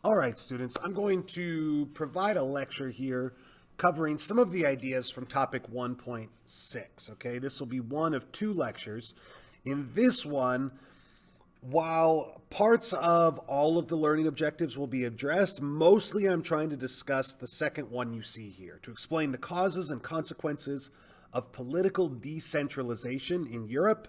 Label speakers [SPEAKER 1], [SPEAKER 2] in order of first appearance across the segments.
[SPEAKER 1] All right, students, I'm going to provide a lecture here covering some of the ideas from topic 1.6. Okay, this will be one of two lectures. In this one, while parts of all of the learning objectives will be addressed, mostly I'm trying to discuss the second one you see here to explain the causes and consequences of political decentralization in Europe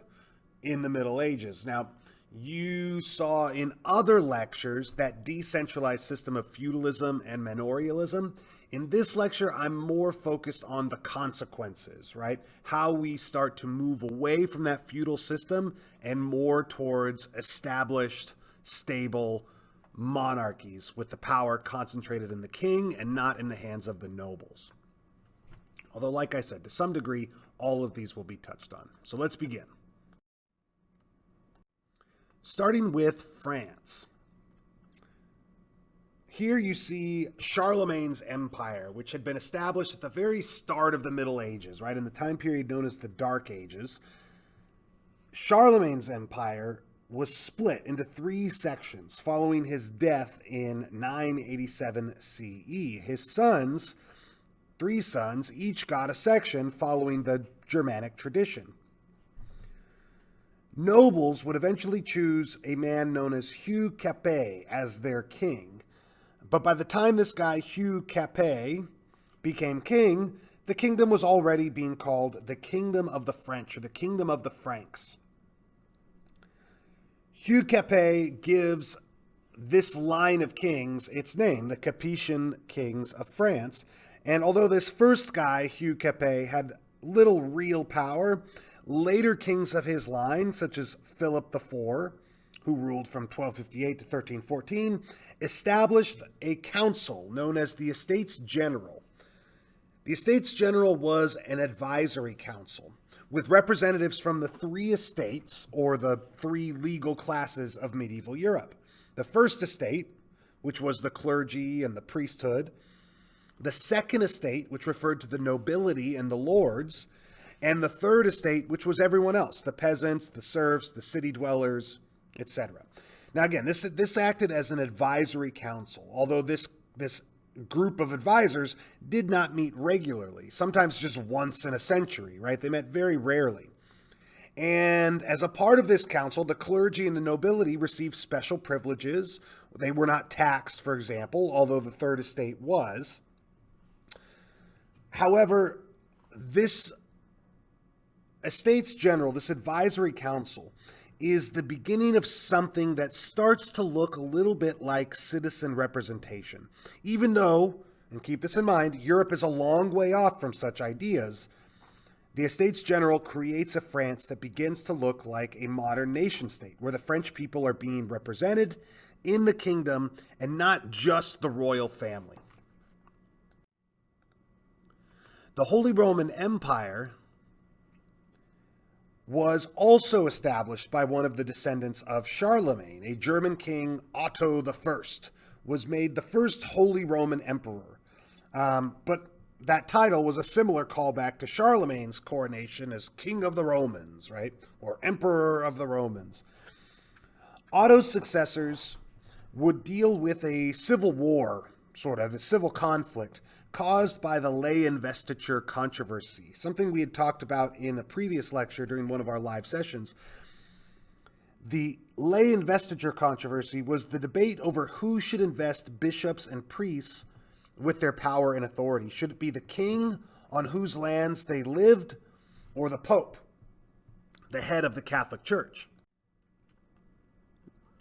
[SPEAKER 1] in the Middle Ages. Now, you saw in other lectures that decentralized system of feudalism and manorialism. In this lecture, I'm more focused on the consequences, right? How we start to move away from that feudal system and more towards established, stable monarchies with the power concentrated in the king and not in the hands of the nobles. Although, like I said, to some degree, all of these will be touched on. So let's begin. Starting with France. Here you see Charlemagne's empire, which had been established at the very start of the Middle Ages, right, in the time period known as the Dark Ages. Charlemagne's empire was split into three sections following his death in 987 CE. His sons, three sons, each got a section following the Germanic tradition. Nobles would eventually choose a man known as Hugh Capet as their king. But by the time this guy, Hugh Capet, became king, the kingdom was already being called the Kingdom of the French, or the Kingdom of the Franks. Hugh Capet gives this line of kings its name, the Capetian kings of France. And although this first guy, Hugh Capet, had little real power, later kings of his line, such as Philip IV, who ruled from 1258 to 1314, established a council known as the Estates General. The Estates General was an advisory council with representatives from the three estates, or the three legal classes of medieval Europe. The first estate, which was the clergy and the priesthood. The second estate, which referred to the nobility and the lords. And the third estate, which was everyone else, the peasants, the serfs, the city dwellers, etc. Now again, this acted as an advisory council, although this group of advisors did not meet regularly, sometimes just once in a century, right? They met very rarely. And as a part of this council, the clergy and the nobility received special privileges. They were not taxed, for example, although the third estate was. However, this Estates General, this advisory council, is the beginning of something that starts to look a little bit like citizen representation. Even though, and keep this in mind, Europe is a long way off from such ideas, the Estates General creates a France that begins to look like a modern nation state, where the French people are being represented in the kingdom and not just the royal family. The Holy Roman Empire was also established by one of the descendants of Charlemagne. A German king, Otto I, was made the first Holy Roman Emperor. But that title was a similar callback to Charlemagne's coronation as King of the Romans, right? Or Emperor of the Romans. Otto's successors would deal with a civil war, sort of, a civil conflict, caused by the lay investiture controversy, something we had talked about in a previous lecture during one of our live sessions. The lay investiture controversy was the debate over who should invest bishops and priests with their power and authority. Should it be the king on whose lands they lived, or the Pope, the head of the Catholic Church?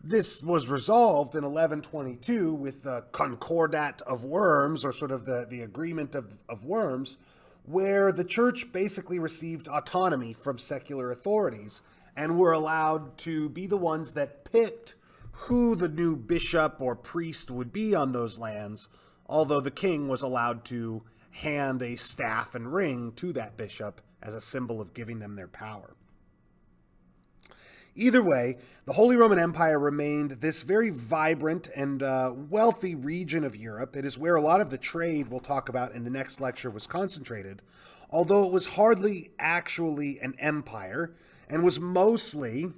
[SPEAKER 1] This was resolved in 1122 with the Concordat of Worms, or sort of the Agreement of Worms, where the church basically received autonomy from secular authorities and were allowed to be the ones that picked who the new bishop or priest would be on those lands, although the king was allowed to hand a staff and ring to that bishop as a symbol of giving them their power. Either way, the Holy Roman Empire remained this very vibrant and wealthy region of Europe. It is where a lot of the trade we'll talk about in the next lecture was concentrated, although it was hardly actually an empire and was mostly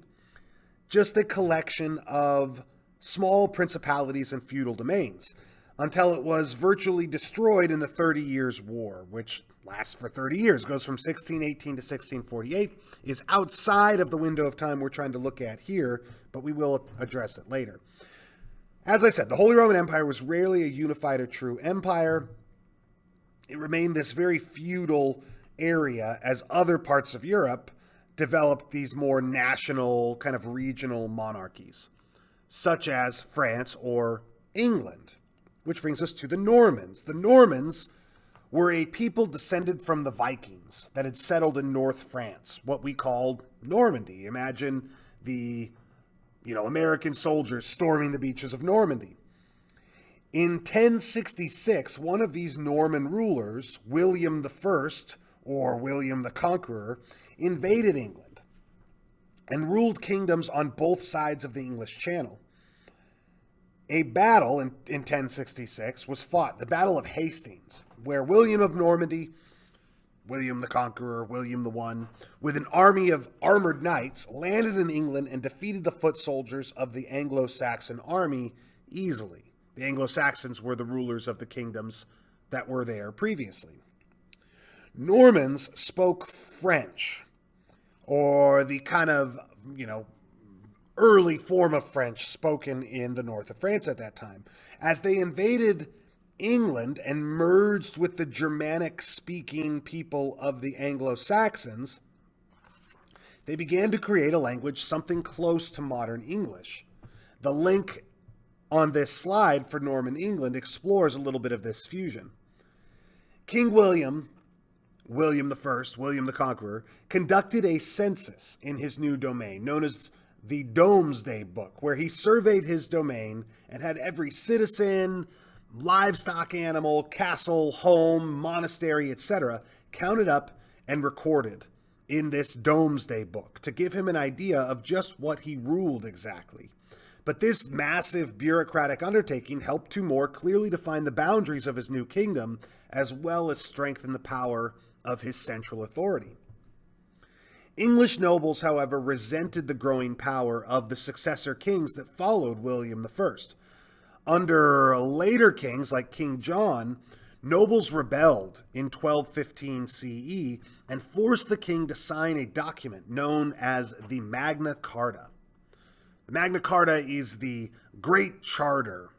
[SPEAKER 1] just a collection of small principalities and feudal domains, until it was virtually destroyed in the 30 Years' War, which lasts for 30 years, goes from 1618 to 1648, is outside of the window of time we're trying to look at here, but we will address it later. As I said, the Holy Roman Empire was rarely a unified or true empire. It remained this very feudal area as other parts of Europe developed these more national, kind of regional monarchies, such as France or England. Which brings us to the Normans. The Normans were a people descended from the Vikings that had settled in North France, what we called Normandy. Imagine the, American soldiers storming the beaches of Normandy. In 1066, one of these Norman rulers, William I, or William the Conqueror, invaded England and ruled kingdoms on both sides of the English Channel. A battle in 1066 was fought, the Battle of Hastings, where William of Normandy, William the Conqueror, William the One, with an army of armored knights, landed in England and defeated the foot soldiers of the Anglo-Saxon army easily. The Anglo-Saxons were the rulers of the kingdoms that were there previously. Normans spoke French, or the kind of, early form of French spoken in the north of France at that time. As they invaded England and merged with the Germanic-speaking people of the Anglo-Saxons, they began to create a language something close to modern English. The link on this slide for Norman England explores a little bit of this fusion. King William I, William the Conqueror, conducted a census in his new domain, known as the Domesday Book, where he surveyed his domain and had every citizen, livestock animal, castle, home, monastery, etc., counted up and recorded in this Domesday Book to give him an idea of just what he ruled exactly. But this massive bureaucratic undertaking helped to more clearly define the boundaries of his new kingdom, as well as strengthen the power of his central authority. English nobles, however, resented the growing power of the successor kings that followed William I. Under later kings like King John, nobles rebelled in 1215 CE and forced the king to sign a document known as the Magna Carta. The Magna Carta is the Great Charter,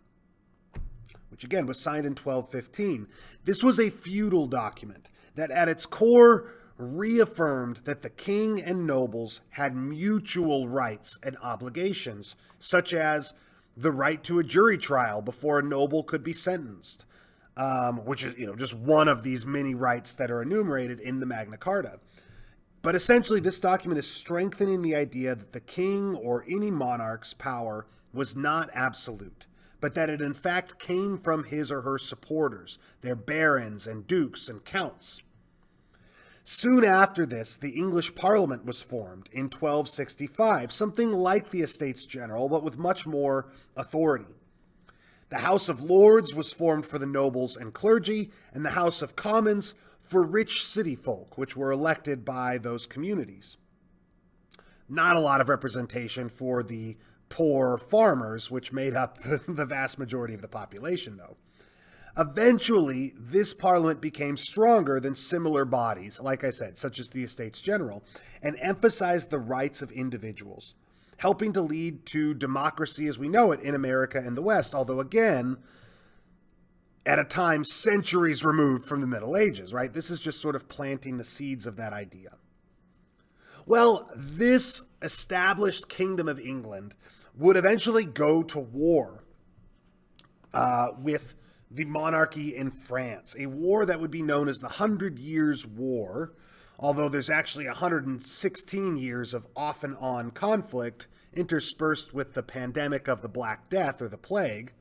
[SPEAKER 1] which again was signed in 1215. This was a feudal document that at its core reaffirmed that the king and nobles had mutual rights and obligations, such as the right to a jury trial before a noble could be sentenced, which is just one of these many rights that are enumerated in the Magna Carta. But essentially, this document is strengthening the idea that the king or any monarch's power was not absolute, but that it in fact came from his or her supporters, their barons and dukes and counts. Soon after this, the English Parliament was formed in 1265, something like the Estates General, but with much more authority. The House of Lords was formed for the nobles and clergy, and the House of Commons for rich city folk, which were elected by those communities. Not a lot of representation for the poor farmers, which made up the vast majority of the population, though. Eventually, this parliament became stronger than similar bodies, like I said, such as the Estates General, and emphasized the rights of individuals, helping to lead to democracy as we know it in America and the West, although again, at a time centuries removed from the Middle Ages, right? This is just sort of planting the seeds of that idea. Well, this established kingdom of England would eventually go to war with the monarchy in France, a war that would be known as the 100 Years' War, although there's actually 116 years of off and on conflict interspersed with the pandemic of the Black Death or the plague.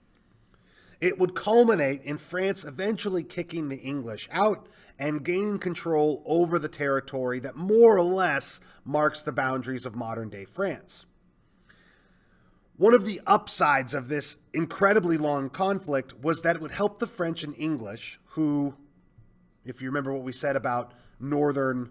[SPEAKER 1] It would culminate in France eventually kicking the English out and gaining control over the territory that more or less marks the boundaries of modern-day France. One of the upsides of this incredibly long conflict was that it would help the French and English, who, if you remember what we said about northern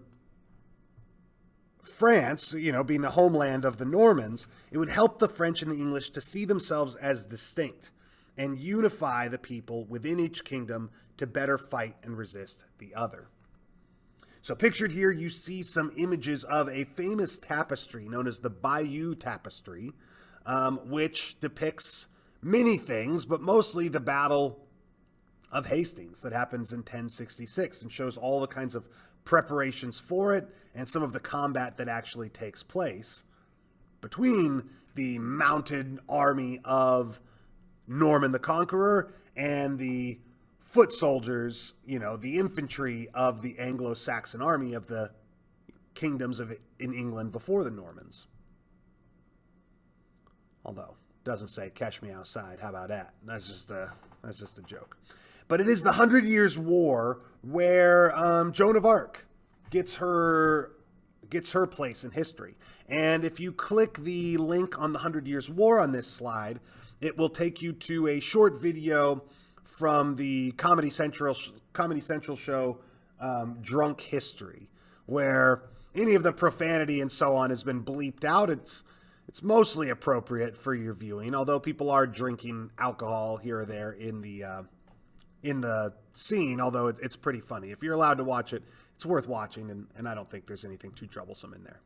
[SPEAKER 1] France, being the homeland of the Normans, it would help the French and the English to see themselves as distinct and unify the people within each kingdom to better fight and resist the other. So pictured here, you see some images of a famous tapestry known as the Bayeux Tapestry, which depicts many things, but mostly the Battle of Hastings that happens in 1066 and shows all the kinds of preparations for it and some of the combat that actually takes place between the mounted army of Norman the Conqueror and the foot soldiers, the infantry of the Anglo-Saxon army of the kingdoms in England before the Normans. Although, it doesn't say "Catch Me Outside." How about that? That's just a joke. But it is the 100 Years' War where Joan of Arc gets her place in history. And if you click the link on the 100 Years' War on this slide, it will take you to a short video from the Comedy Central show Drunk History, where any of the profanity and so on has been bleeped out. It's mostly appropriate for your viewing, although people are drinking alcohol here or there in the scene, although it's pretty funny. If you're allowed to watch it, it's worth watching, and I don't think there's anything too troublesome in there.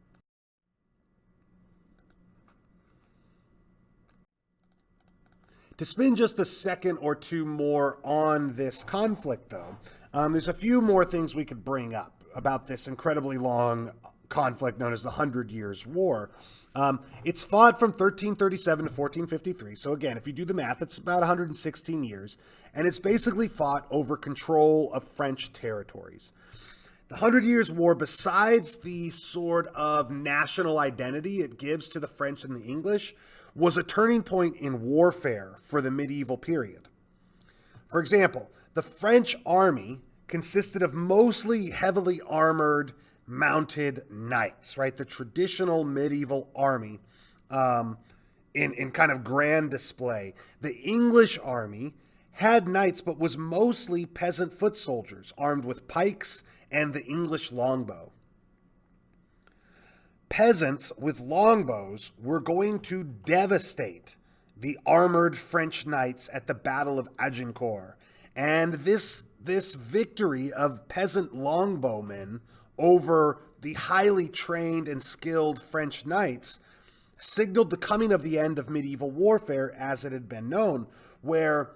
[SPEAKER 1] To spend just a second or two more on this conflict, though, there's a few more things we could bring up about this incredibly long conflict known as the 100 Years' War. It's fought from 1337 to 1453. So again, if you do the math, it's about 116 years. And it's basically fought over control of French territories. The 100 Years' War, besides the sort of national identity it gives to the French and the English, was a turning point in warfare for the medieval period. For example, the French army consisted of mostly heavily armored mounted knights, right? The traditional medieval army in kind of grand display. The English army had knights, but was mostly peasant foot soldiers armed with pikes and the English longbow. Peasants with longbows were going to devastate the armored French knights at the Battle of Agincourt. And this victory of peasant longbowmen over the highly trained and skilled French knights signaled the coming of the end of medieval warfare as it had been known, where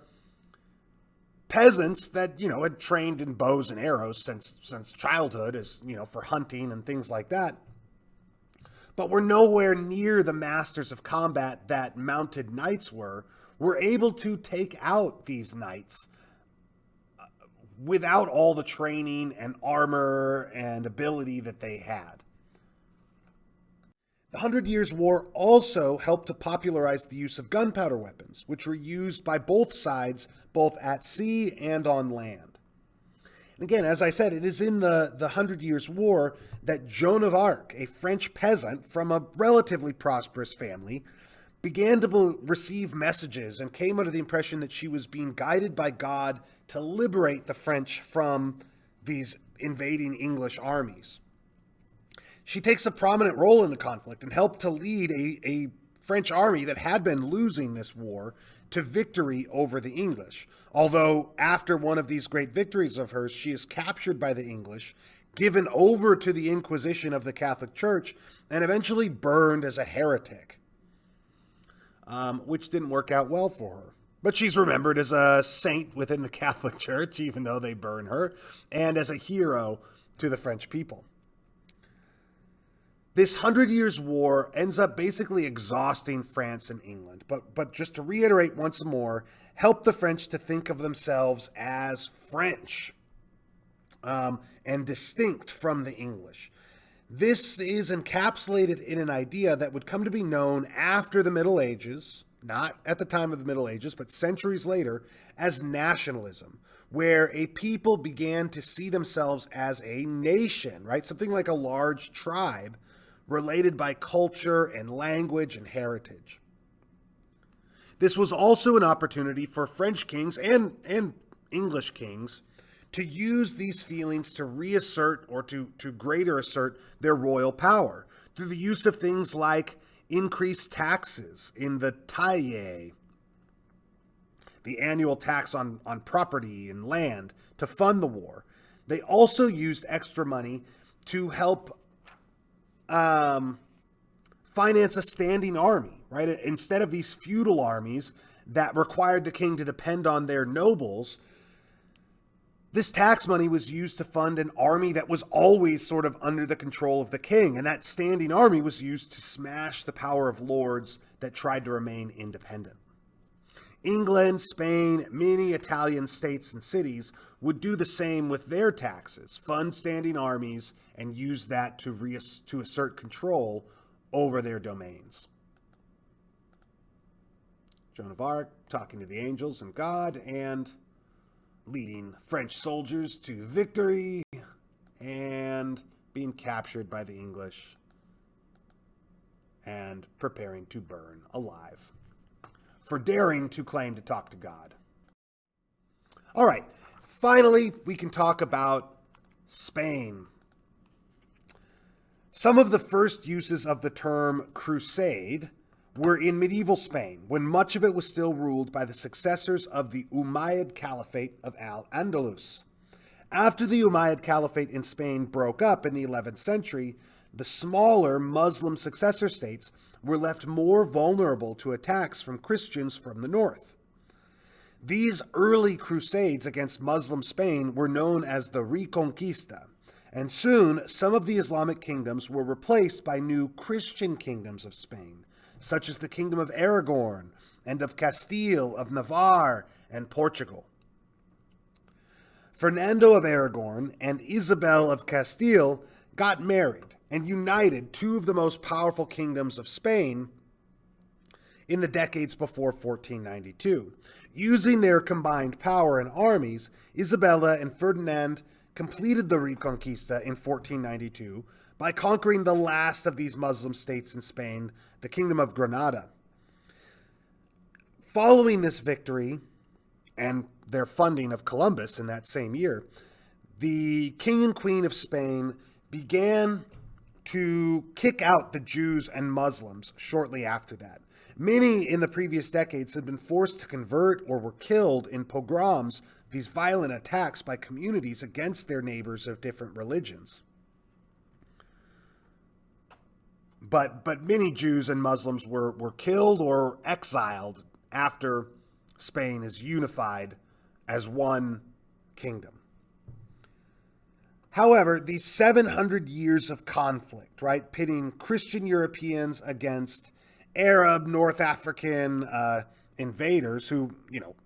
[SPEAKER 1] peasants that, had trained in bows and arrows since childhood, as, for hunting and things like that, but were nowhere near the masters of combat that mounted knights were able to take out these knights without all the training and armor and ability that they had. The 100 Years' War also helped to popularize the use of gunpowder weapons, which were used by both sides, both at sea and on land. And again, as I said, it is in the 100 Years' War that Joan of Arc, a French peasant from a relatively prosperous family, began to receive messages and came under the impression that she was being guided by God to liberate the French from these invading English armies. She takes a prominent role in the conflict and helped to lead a French army that had been losing this war to victory over the English. Although after one of these great victories of hers, she is captured by the English, given over to the Inquisition of the Catholic Church, and eventually burned as a heretic, which didn't work out well for her. But she's remembered as a saint within the Catholic Church, even though they burn her, and as a hero to the French people. This 100 Years' War ends up basically exhausting France and England, but just to reiterate once more, helped the French to think of themselves as French and distinct from the English. This is encapsulated in an idea that would come to be known after the Middle Ages, not at the time of the Middle Ages, but centuries later, as nationalism, where a people began to see themselves as a nation, right? Something like a large tribe related by culture and language and heritage. This was also an opportunity for French kings and English kings to use these feelings to reassert or to greater assert their royal power, through the use of things like increased taxes in the taille, the annual tax on property and land, to fund the war. They also used extra money to help finance a standing army, right? Instead of these feudal armies that required the king to depend on their nobles, this tax money was used to fund an army that was always sort of under the control of the king. And that standing army was used to smash the power of lords that tried to remain independent. England, Spain, many Italian states and cities would do the same with their taxes, fund standing armies, and use that to assert control over their domains. Joan of Arc talking to the angels and God, and leading French soldiers to victory, and being captured by the English and preparing to burn alive for daring to claim to talk to God. All right, finally, we can talk about Spain. Some of the first uses of the term crusade were in medieval Spain, when much of it was still ruled by the successors of the Umayyad Caliphate of Al-Andalus. After the Umayyad Caliphate in Spain broke up in the 11th century, the smaller Muslim successor states were left more vulnerable to attacks from Christians from the north. These early crusades against Muslim Spain were known as the Reconquista, and soon some of the Islamic kingdoms were replaced by new Christian kingdoms of Spain, such as the Kingdom of Aragon and of Castile, of Navarre, and Portugal. Fernando of Aragon and Isabel of Castile got married and united two of the most powerful kingdoms of Spain in the decades before 1492. Using their combined power and armies, Isabella and Ferdinand completed the Reconquista in 1492 by conquering the last of these Muslim states in Spain, the Kingdom of Granada. Following this victory and their funding of Columbus in that same year, the King and Queen of Spain began to kick out the Jews and Muslims shortly after that. Many in the previous decades had been forced to convert or were killed in pogroms, these violent attacks by communities against their neighbors of different religions. But many Jews and Muslims were killed or exiled after Spain is unified as one kingdom. However, these 700 years of conflict, right, pitting Christian Europeans against Arab, North African invaders who,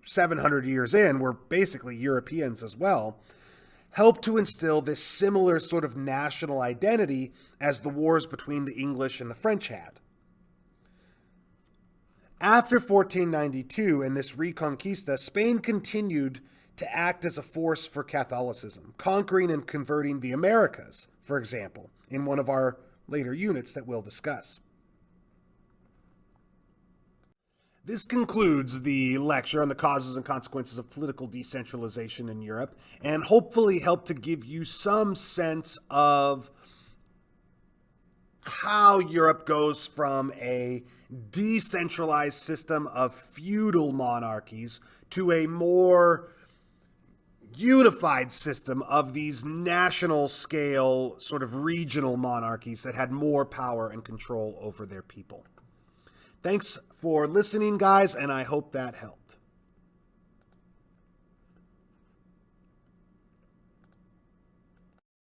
[SPEAKER 1] 700 years in were basically Europeans as well, helped to instill this similar sort of national identity as the wars between the English and the French had. After 1492 and this Reconquista, Spain continued to act as a force for Catholicism, conquering and converting the Americas, for example, in one of our later units that we'll discuss. This concludes the lecture on the causes and consequences of political decentralization in Europe, and hopefully help to give you some sense of how Europe goes from a decentralized system of feudal monarchies to a more unified system of these national scale sort of regional monarchies that had more power and control over their people. Thanks for listening, guys, and I hope that helped.